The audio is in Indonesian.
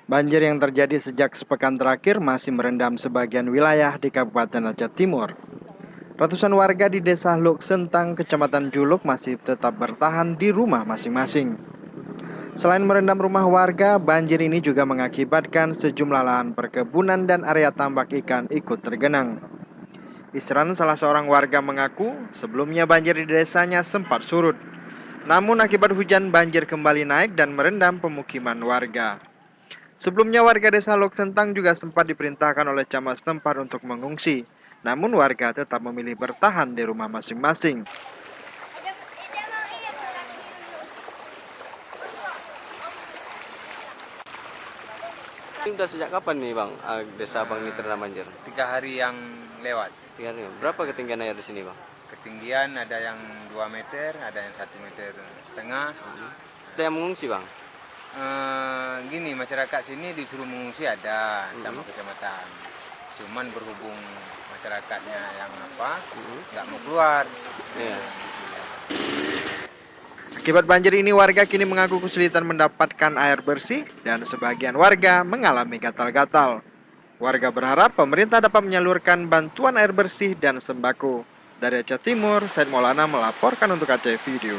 Banjir yang terjadi sejak sepekan terakhir masih merendam sebagian wilayah di Kabupaten Aceh Timur. Ratusan warga di Desa Luk Sentang, Kecamatan Juluk masih tetap bertahan di rumah masing-masing. Selain merendam rumah warga, banjir ini juga mengakibatkan sejumlah lahan perkebunan dan area tambak ikan ikut tergenang. Isran, salah seorang warga, mengaku sebelumnya banjir di desanya sempat surut. Namun akibat hujan, banjir kembali naik dan merendam pemukiman warga. Sebelumnya warga desa Lok Sentang juga sempat diperintahkan oleh camat setempat untuk mengungsi. Namun warga tetap memilih bertahan di rumah masing-masing. Ini udah sejak kapan nih Bang, desa Bang ini terendam banjir? 3 hari yang lewat. 3 hari. Berapa ketinggian air di sini Bang? Ketinggian ada yang 2 meter, ada yang 1,5 meter. Ada yang mengungsi Bang? Gini, masyarakat sini disuruh mengungsi ada sama kecamatan. Cuman berhubung masyarakatnya yang nggak mau keluar. Iya. Akibat banjir ini warga kini mengaku kesulitan mendapatkan air bersih dan sebagian warga mengalami gatal-gatal. Warga berharap pemerintah dapat menyalurkan bantuan air bersih dan sembako. Dari Aceh Timur, Said Maulana melaporkan untuk Aceh Video.